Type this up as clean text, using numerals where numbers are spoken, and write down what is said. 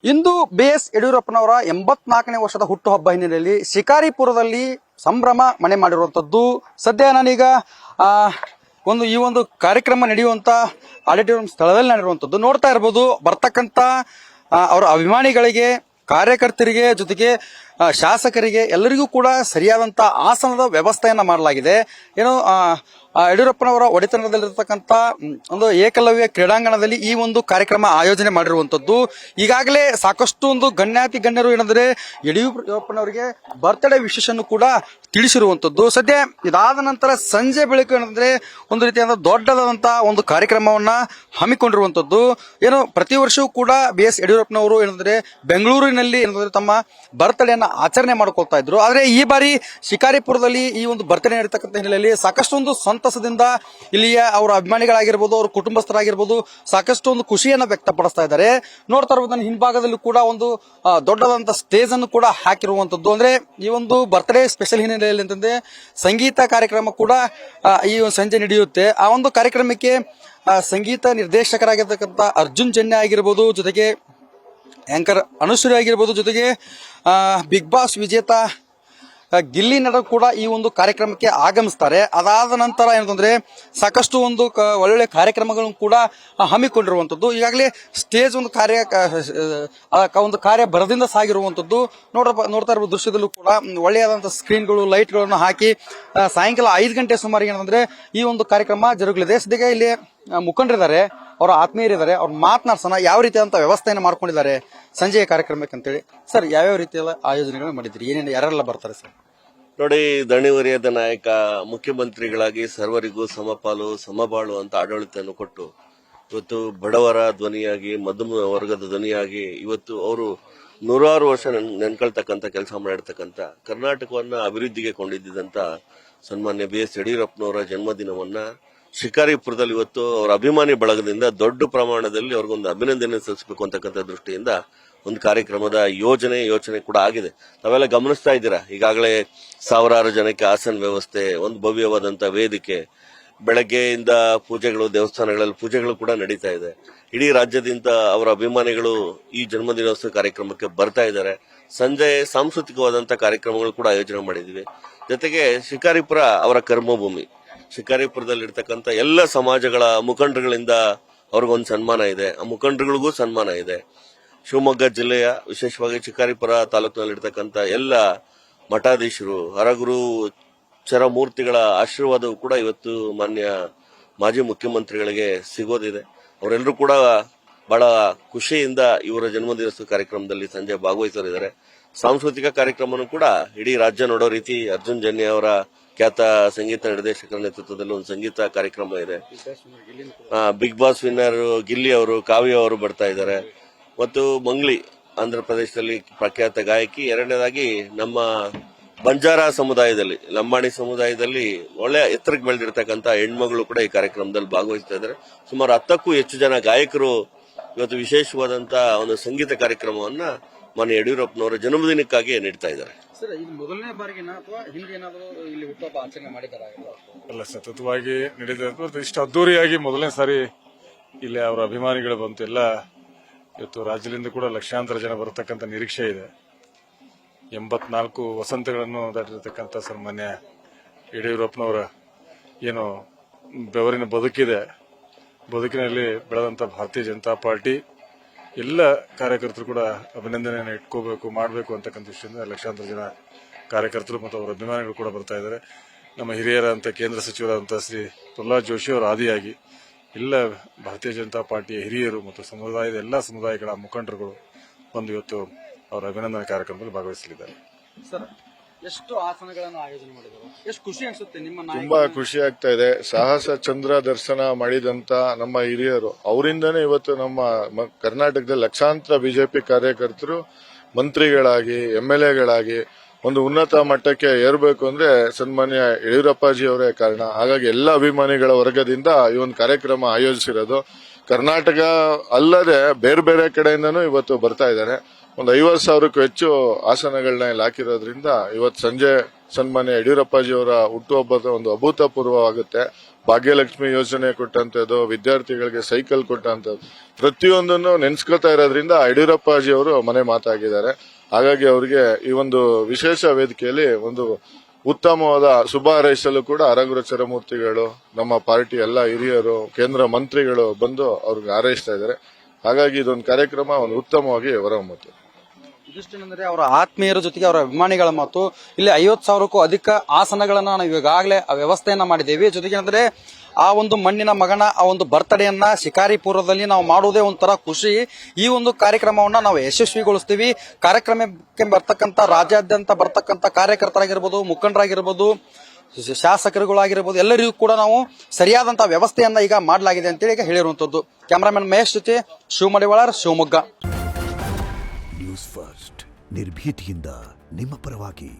ಇಂದು BS ಯಡಿಯೂರಪ್ಪನವರ 84ನೇ ವರ್ಷದ ಹುಟ್ಟುಹಬ್ಬ ಹಿನ್ನೆಲೆಯಲ್ಲಿ ಶಿಕಾರಿಪುರದಲ್ಲಿ ಸಂಭ್ರಮ ಮನೆ ಮಾಡಿರುವಂತದ್ದು. ಸದ್ಯ ನಾನೀಗ ಈ ಒಂದು ಕಾರ್ಯಕ್ರಮ ನಡೆಯುವಂತ ಆಡಿಟೋರಿಯಂ ಸ್ಥಳದಲ್ಲಿ ನಡೆಯುವಂತದ್ದು ನೋಡ್ತಾ ಇರಬಹುದು. ಬರ್ತಕ್ಕಂತ ಅವರ ಅಭಿಮಾನಿಗಳಿಗೆ, ಕಾರ್ಯಕರ್ತರಿಗೆ, ಜೊತೆಗೆ ಶಾಸಕರಿಗೆ ಎಲ್ಲರಿಗೂ ಕೂಡ ಸರಿಯಾದಂತ ಆಸನದ ವ್ಯವಸ್ಥೆಯನ್ನ ಮಾಡಲಾಗಿದೆ. ಏನು ಯಡಿಯೂರಪ್ಪನವರ ಒಡೆತನದಲ್ಲಿರತಕ್ಕಂತ ಒಂದು ಏಕಲವ್ಯ ಕ್ರೀಡಾಂಗಣದಲ್ಲಿ ಈ ಒಂದು ಕಾರ್ಯಕ್ರಮ ಆಯೋಜನೆ ಮಾಡಿರುವಂತದ್ದು. ಈಗಾಗಲೇ ಸಾಕಷ್ಟು ಒಂದು ಗಣ್ಯರು ಏನಂದ್ರೆ ಯಡಿಯೂರಪ್ಪನವರಿಗೆ ಬರ್ತ್ಡೇ ವಿಶೇಷನ್ನು ಕೂಡ ತಿಳಿಸಿರುವಂತದ್ದು. ಸದ್ಯ ಇದಾದ ನಂತರ ಸಂಜೆ ಬೆಳಕು ಏನಂದ್ರೆ ಒಂದು ರೀತಿಯಾದ ದೊಡ್ಡದಾದಂತಹ ಒಂದು ಕಾರ್ಯಕ್ರಮವನ್ನ ಹಮ್ಮಿಕೊಂಡಿರುವಂತದ್ದು. ಏನು ಪ್ರತಿ ವರ್ಷವೂ ಕೂಡ BS ಯಡಿಯೂರಪ್ಪನವರು ಏನಂದ್ರೆ ಬೆಂಗಳೂರಿನಲ್ಲಿ ಏನಂದ್ರೆ ತಮ್ಮ ಬರ್ತ್ಡೇನ ಆಚರಣೆ ಮಾಡ್ಕೊಳ್ತಾ ಇದ್ರು. ಆದ್ರೆ ಈ ಬಾರಿ ಶಿಕಾರಿಪುರದಲ್ಲಿ ಈ ಒಂದು ಬರ್ತ್ಡೇ ನಡೀತಕ್ಕಂಥ ಹಿನ್ನೆಲೆಯಲ್ಲಿ ಸಾಕಷ್ಟು ಒಂದು ಸಂತಸದಿಂದ ಇಲ್ಲಿಯ ಅವರ ಅಭಿಮಾನಿಗಳಾಗಿರ್ಬೋದು, ಅವ್ರ ಕುಟುಂಬಸ್ಥರಾಗಿರ್ಬೋದು ಸಾಕಷ್ಟು ಒಂದು ಖುಷಿಯನ್ನ ವ್ಯಕ್ತಪಡಿಸ್ತಾ ಇದ್ದಾರೆ. ನೋಡ್ತಾ ಇರ್ಬೋದು ನನ್ನ ಹಿಂಭಾಗದಲ್ಲಿ ಕೂಡ ಒಂದು ದೊಡ್ಡದಾದಂತ ಸ್ಟೇಜ್ ಅನ್ನು ಕೂಡ ಹಾಕಿರುವಂತದ್ದು. ಅಂದ್ರೆ ಈ ಒಂದು ಬರ್ತ್ಡೇ ಸ್ಪೆಷಲ್ ಹಿನ್ನೆಲೆಯಲ್ಲಿ ಅಂತಂದ್ರೆ ಸಂಗೀತ ಕಾರ್ಯಕ್ರಮ ಕೂಡ ಈ ಸಂಜೆ ನಡೆಯುತ್ತೆ. ಆ ಒಂದು ಕಾರ್ಯಕ್ರಮಕ್ಕೆ ಸಂಗೀತ ನಿರ್ದೇಶಕರಾಗಿರ್ತಕ್ಕಂಥ ಅರ್ಜುನ್ ಜನ್ಯ ಆಗಿರ್ಬೋದು, ಜೊತೆಗೆ ಆಂಕರ್ ಅನುಶ್ರೀ ಆಗಿರ್ಬೋದು, ಜೊತೆಗೆ ಬಿಗ್ ಬಾಸ್ ವಿಜೇತ ಗಿಲ್ಲಿ ನಟ ಕೂಡ ಈ ಒಂದು ಕಾರ್ಯಕ್ರಮಕ್ಕೆ ಆಗಮಿಸ್ತಾರೆ. ಅದಾದ ನಂತರ ಏನಂತಂದ್ರೆ ಸಾಕಷ್ಟು ಒಂದು ಒಳ್ಳೊಳ್ಳೆ ಕಾರ್ಯಕ್ರಮಗಳನ್ನು ಕೂಡ ಹಮ್ಮಿಕೊಂಡಿರುವಂತದ್ದು. ಈಗಾಗಲೇ ಸ್ಟೇಜ್ ಒಂದು ಕಾರ್ಯ ಭರದಿಂದ ಸಾಗಿರುವಂತದ್ದು. ನೋಡ್ತಾ ಇರುವ ದೃಶ್ಯದಲ್ಲೂ ಕೂಡ ಒಳ್ಳೆಯದಾದಂತಹ ಸ್ಕ್ರೀನ್ಗಳು, ಲೈಟ್ಗಳನ್ನು ಹಾಕಿ ಸಾಯಂಕಾಲ 5 ಗಂಟೆ ಸುಮಾರಿಗೆ ಏನಂದ್ರೆ ಈ ಒಂದು ಕಾರ್ಯಕ್ರಮ ಜರುಗಲಿದೆ. ಸದ್ಯಕ್ಕೆ ಇಲ್ಲಿ ಮುಖಂಡರಿದ್ದಾರೆ, ಅವರ ಆತ್ಮೀಯರಿದ್ದಾರೆ, ಅವ್ರ ಮಾತನಾಡ್ಸೋಣ ಯಾವ ರೀತಿಯಾದಂತ ವ್ಯವಸ್ಥೆಯನ್ನು ಮಾಡ್ಕೊಂಡಿದ್ದಾರೆ ಸಂಜೆಯ ಕಾರ್ಯಕ್ರಮಕ್ಕೆ ಅಂತೇಳಿ. ಸರ್, ಯಾವ್ಯಾವ ರೀತಿಯ ಆಯೋಜನೆಗಳನ್ನ ಮಾಡಿದ್ರಿ, ಏನೇನು ಯಾರೆಲ್ಲ ಬರ್ತಾರೆ ಸರ್? ನೋಡಿ, ದಣಿವರಿಯದ ನಾಯಕ ಮುಖ್ಯಮಂತ್ರಿಗಳಾಗಿ ಸರ್ವರಿಗೂ ಸಮಪಾಲು ಸಮಬಾಳು ಅಂತ ಆಡಳಿತವನ್ನು ಕೊಟ್ಟು ಇವತ್ತು ಬಡವರ ಧ್ವನಿಯಾಗಿ, ಮಧ್ಯಮ ವರ್ಗದ ಧ್ವನಿಯಾಗಿ ಇವತ್ತು ಅವರು 100 ವರ್ಷ ನೆನ್ಕೊಳ್ತಕ್ಕಂಥ ಕೆಲಸ ಮಾಡಿರ್ತಕ್ಕಂಥ ಕರ್ನಾಟಕವನ್ನ ಅಭಿವೃದ್ಧಿಗೆ ಕೊಂಡಿದ್ದಂತ ಸನ್ಮಾನ್ಯ BS ಯಡಿಯೂರಪ್ಪನವರ ಜನ್ಮದಿನವನ್ನ ಶಿಕಾರಿಪುರದಲ್ಲಿ ಇವತ್ತು ಅವರ ಅಭಿಮಾನಿ ಬಳಗದಿಂದ ದೊಡ್ಡ ಪ್ರಮಾಣದಲ್ಲಿ ಅವ್ರಿಗೊಂದು ಅಭಿನಂದನೆ ಸಲ್ಲಿಸಬೇಕು ಅಂತಕ್ಕಂಥ ದೃಷ್ಟಿಯಿಂದ ಒಂದು ಕಾರ್ಯಕ್ರಮದ ಯೋಚನೆ ಕೂಡ ಆಗಿದೆ. ತಾವೆಲ್ಲ ಗಮನಿಸ್ತಾ ಇದ್ದೀರಾ, ಈಗಾಗಲೇ ಸಾವಿರಾರು ಜನಕ್ಕೆ ಆಸನ ವ್ಯವಸ್ಥೆ, ಒಂದು ಭವ್ಯವಾದಂತ ವೇದಿಕೆ, ಬೆಳಗ್ಗೆಯಿಂದ ಪೂಜೆಗಳು, ದೇವಸ್ಥಾನಗಳಲ್ಲಿ ಪೂಜೆಗಳು ಕೂಡ ನಡೀತಾ ಇದೆ. ಇಡೀ ರಾಜ್ಯದಿಂದ ಅವರ ಅಭಿಮಾನಿಗಳು ಈ ಜನ್ಮದಿನೋತ್ಸವ ಕಾರ್ಯಕ್ರಮಕ್ಕೆ ಬರ್ತಾ ಇದ್ದಾರೆ. ಸಂಜೆ ಸಾಂಸ್ಕೃತಿಕವಾದಂತಹ ಕಾರ್ಯಕ್ರಮಗಳು ಕೂಡ ಆಯೋಜನೆ ಮಾಡಿದೀವಿ. ಜೊತೆಗೆ ಶಿಕಾರಿಪುರ ಅವರ ಕರ್ಮಭೂಮಿ. ಶಿಕಾರಿಪುರದಲ್ಲಿರ್ತಕ್ಕಂಥ ಎಲ್ಲ ಸಮಾಜಗಳ ಮುಖಂಡರುಗಳಿಂದ ಅವ್ರಿಗೊಂದು ಸನ್ಮಾನ ಇದೆ, ಆ ಮುಖಂಡರುಗಳಿಗೂ ಸನ್ಮಾನ ಇದೆ. ಶಿವಮೊಗ್ಗ ಜಿಲ್ಲೆಯ ವಿಶೇಷವಾಗಿ ಶಿಕಾರಿಪುರ ತಾಲೂಕಿನಲ್ಲಿರ್ತಕ್ಕಂಥ ಎಲ್ಲ ಮಠಾಧೀಶರು, ಹರಗುರು ಚರಮೂರ್ತಿಗಳ ಆಶೀರ್ವಾದವೂ ಕೂಡ ಇವತ್ತು ಮಾನ್ಯ ಮಾಜಿ ಮುಖ್ಯಮಂತ್ರಿಗಳಿಗೆ ಸಿಗೋದಿದೆ. ಅವರೆಲ್ಲರೂ ಕೂಡ ಬಹಳ ಖುಷಿಯಿಂದ ಇವರ ಜನ್ಮದಿನೋತ್ಸವ ಕಾರ್ಯಕ್ರಮದಲ್ಲಿ ಸಂಜೆ ಭಾಗವಹಿಸಲಿದ್ದಾರೆ. ಸಾಂಸ್ಕೃತಿಕ ಕಾರ್ಯಕ್ರಮನೂ ಕೂಡ ಇಡೀ ರಾಜ್ಯ ನೋಡೋ ರೀತಿ ಅರ್ಜುನ್ ಜನ್ಯ ಅವರ ಖ್ಯಾತ ಸಂಗೀತ ನಿರ್ದೇಶಕರ ನೇತೃತ್ವದಲ್ಲಿ ಒಂದು ಸಂಗೀತ ಕಾರ್ಯಕ್ರಮ ಇದೆ. ಬಿಗ್ ಬಾಸ್ ವಿನ್ನರ್ ಗಿಲ್ಲಿ ಅವರು, ಕಾವ್ಯ ಅವರು ಬರ್ತಾ ಇದ್ದಾರೆ. ಮತ್ತು ಮಂಗ್ಲಿ ಆಂಧ್ರ ಪ್ರದೇಶದಲ್ಲಿ ಪ್ರಖ್ಯಾತ ಗಾಯಕಿ. ಎರಡನೇದಾಗಿ ನಮ್ಮ ಬಂಜಾರ ಸಮುದಾಯದಲ್ಲಿ, ಲಂಬಾಣಿ ಸಮುದಾಯದಲ್ಲಿ ಒಳ್ಳೆ ಎತ್ತರಕ್ಕೆ ಬೆಳೆದಿರ್ತಕ್ಕಂಥ ಹೆಣ್ಮಗಳು ಕೂಡ ಈ ಕಾರ್ಯಕ್ರಮದಲ್ಲಿ ಭಾಗವಹಿಸ್ತಾ ಇದ್ದಾರೆ. ಸುಮಾರು 10ಕ್ಕೂ ಹೆಚ್ಚು ಜನ ಗಾಯಕರು ಇವತ್ತು ವಿಶೇಷವಾದಂತ ಒಂದು ಸಂಗೀತ ಕಾರ್ಯಕ್ರಮವನ್ನ ಮಾನ್ಯ ಯಡಿಯೂರಪ್ಪನವರ ಜನ್ಮದಿನಕ್ಕಾಗಿ ನೀಡ್ತಾ ಇದ್ದಾರೆ. ಸರ್, ಇದು ಮೊದಲನೇ ಬಾರಿಗೆನಾ ಅಥವಾ ಹಿಂದೆ ಏನಾದರೂ ಇಲ್ಲಿ ಹುಟ್ಟುಹಬ್ಬ ಆಚರಣೆ ಮಾಡಿದ್ದಾರೆ? ಅಲ್ಲ, ಸತತವಾಗಿ ನಡೆದಿದೆ. ಇಷ್ಟು ಅದ್ದೂರಿಯಾಗಿ ಮೊದಲನೇ ಸಾರಿ ಇಲ್ಲಿ ಅವರ ಅಭಿಮಾನಿಗಳು ಬಂತು. ಎಲ್ಲ ಇವತ್ತು ರಾಜ್ಯದಿಂದ ಕೂಡ ಲಕ್ಷಾಂತರ ಜನ ಬರತಕ್ಕಂಥ ನಿರೀಕ್ಷೆ ಇದೆ. 84 ವಸಂತಗಳನ್ನು ದಾಟಿರತಕ್ಕಂಥ ಸನ್ಮಾನ್ಯ ಯಡಿಯೂರಪ್ಪನವರ ಏನು ಬೆವರಿನ ಬದುಕಿದೆ, ಬದುಕಿನಲ್ಲಿ ಬೆಳೆದಂತ ಭಾರತೀಯ ಜನತಾ ಪಾರ್ಟಿ ಎಲ್ಲ ಕಾರ್ಯಕರ್ತರು ಕೂಡ ಅಭಿನಂದನೆಯನ್ನು ಇಟ್ಕೋಬೇಕು, ಮಾಡಬೇಕು ಅಂತಕ್ಕಂಥ ದೃಷ್ಟಿಯಿಂದ ಲಕ್ಷಾಂತರ ಜನ ಕಾರ್ಯಕರ್ತರು ಮತ್ತು ಅವರ ಅಭಿಮಾನಿಗಳು ಕೂಡ ಬರ್ತಾ ಇದ್ದಾರೆ. ನಮ್ಮ ಹಿರಿಯರಂತ ಕೇಂದ್ರ ಸಚಿವರಾದಂತಹ ಶ್ರೀ ಪ್ರಹ್ಲಾದ್ ಜೋಶಿ ಅವರ ಆದಿಯಾಗಿ ಎಲ್ಲ ಭಾರತೀಯ ಜನತಾ ಪಾರ್ಟಿಯ ಹಿರಿಯರು ಮತ್ತು ಸಮುದಾಯದ ಎಲ್ಲ ಸಮುದಾಯಗಳ ಮುಖಂಡರುಗಳು ಬಂದು ಇವತ್ತು ಅವರ ಅಭಿನಂದನೆ ಕಾರ್ಯಕ್ರಮದಲ್ಲಿ ಭಾಗವಹಿಸಲಿದ್ದಾರೆ. ಸರ್, ಎಷ್ಟು ಆಸನಗಳನ್ನು ಆಯೋಜನೆ ಮಾಡಿದ್ರು? ಎಷ್ಟು ಖುಷಿ ಅನ್ಸುತ್ತೆ ನಿಮ್ಮ? ತುಂಬಾ ಖುಷಿ ಆಗ್ತಾ ಇದೆ. ಸಾಹಸ ಚಂದ್ರ ದರ್ಶನ ಮಾಡಿದಂತ ನಮ್ಮ ಹಿರಿಯರು ಅವರಿಂದನೇ ಇವತ್ತು ನಮ್ಮ ಕರ್ನಾಟಕದಲ್ಲಿ ಲಕ್ಷಾಂತರ ಬಿಜೆಪಿ ಕಾರ್ಯಕರ್ತರು ಮಂತ್ರಿಗಳಾಗಿ, MLAಗಳಾಗಿ ಒಂದು ಉನ್ನತ ಮಟ್ಟಕ್ಕೆ ಏರಬೇಕು ಅಂದ್ರೆ ಸನ್ಮಾನ್ಯ ಯಡಿಯೂರಪ್ಪಾಜಿ ಅವರೇ ಕಾರಣ. ಹಾಗಾಗಿ ಎಲ್ಲ ಅಭಿಮಾನಿಗಳ ವರ್ಗದಿಂದ ಈ ಒಂದು ಕಾರ್ಯಕ್ರಮ ಆಯೋಜಿಸಿರೋದು. ಕರ್ನಾಟಕ ಅಲ್ಲದೆ ಬೇರೆ ಬೇರೆ ಕಡೆಯಿಂದನೂ ಇವತ್ತು ಬರ್ತಾ ಇದ್ದಾರೆ. ಒಂದು 50,000ಕ್ಕೂ ಹೆಚ್ಚು ಆಸನಗಳನ್ನ ಇಲ್ಲಿ ಹಾಕಿರೋದ್ರಿಂದ ಇವತ್ತು ಸಂಜೆ ಸನ್ಮಾನ್ಯ ಯಡಿಯೂರಪ್ಪಾಜಿಯವರ ಹುಟ್ಟುಹಬ್ಬದ ಒಂದು ಅಭೂತಪೂರ್ವವಾಗುತ್ತೆ. ಭಾಗ್ಯಲಕ್ಷ್ಮಿ ಯೋಜನೆ ಕೊಟ್ಟಂತದ್ದು, ವಿದ್ಯಾರ್ಥಿಗಳಿಗೆ ಸೈಕಲ್ ಕೊಟ್ಟಂತದ್ದು, ಪ್ರತಿಯೊಂದನ್ನು ನೆನ್ಸ್ಕೊತಾ ಇರೋದ್ರಿಂದ ಯಡಿಯೂರಪ್ಪಾಜಿ ಅವರು ಮನೆ ಮಾತಾಗಿದ್ದಾರೆ. ಹಾಗಾಗಿ ಅವರಿಗೆ ಈ ಒಂದು ವಿಶೇಷ ವೇದಿಕೆಯಲ್ಲಿ ಒಂದು ಉತ್ತಮವಾದ ಶುಭ ಹಾರೈಸಲು ಕೂಡ ಅರಗುರ ಚರಮೂರ್ತಿಗಳು, ನಮ್ಮ ಪಾರ್ಟಿ ಎಲ್ಲ ಹಿರಿಯರು, ಕೇಂದ್ರ ಮಂತ್ರಿಗಳು ಬಂದು ಅವ್ರಿಗೆ ಹಾರೈಸ್ತಾ ಇದ್ದಾರೆ. ಹಾಗಾಗಿ ಇದೊಂದು ಕಾರ್ಯಕ್ರಮ ಒಂದು ಉತ್ತಮವಾಗಿ ಹೊರಹೊಮ್ಮುತ್ತೆ. ಇದಿಷ್ಟೇನೆಂದರೆ ಅವರ ಆತ್ಮೀಯರ ಜೊತೆಗೆ ಅವರ ಅಭಿಮಾನಿಗಳ ಮತ್ತು ಇಲ್ಲಿ 50,000ಕ್ಕೂ ಅಧಿಕ ಆಸನಗಳನ್ನ ನಾವು ಈಗಾಗಲೇ ವ್ಯವಸ್ಥೆಯನ್ನ ಮಾಡಿದ್ದೇವೆ. ಜೊತೆಗೆ ಅಂದ್ರೆ ಆ ಒಂದು ಮಣ್ಣಿನ ಮಗನ ಆ ಒಂದು ಬರ್ತಡೆಯನ್ನ ಶಿಕಾರಿಪುರದಲ್ಲಿ ನಾವು ಮಾಡುವುದೇ ಒಂಥರ ಖುಷಿ. ಈ ಒಂದು ಕಾರ್ಯಕ್ರಮವನ್ನ ನಾವು ಯಶಸ್ವಿಗೊಳಿಸ್ತೀವಿ. ಕಾರ್ಯಕ್ರಮಕ್ಕೆ ಬರ್ತಕ್ಕಂಥ ರಾಜ್ಯಾದ್ಯಂತ ಬರ್ತಕ್ಕಂಥ ಕಾರ್ಯಕರ್ತರಾಗಿರ್ಬೋದು, ಮುಖಂಡರಾಗಿರ್ಬೋದು, ಶಾಸಕರುಗಳಾಗಿರ್ಬೋದು, ಎಲ್ಲರಿಗೂ ಕೂಡ ನಾವು ಸರಿಯಾದಂತಹ ವ್ಯವಸ್ಥೆಯನ್ನ ಈಗ ಮಾಡಲಾಗಿದೆ ಅಂತೇಳಿ ಈಗ ಹೇಳಿರುವಂತದ್ದು. ಕ್ಯಾಮರಾಮನ್ ಮಹೇಶ್ ಜೊತೆ ಶಿವಮಡಿವಾಳರ್, ಶಿವಮೊಗ್ಗ. ನ್ಯೂಸ್ ಫಸ್ಟ್ ನಿರ್ಭೀತಿಯಿಂದ ನಿಮ್ಮ ಪರವಾಗಿ.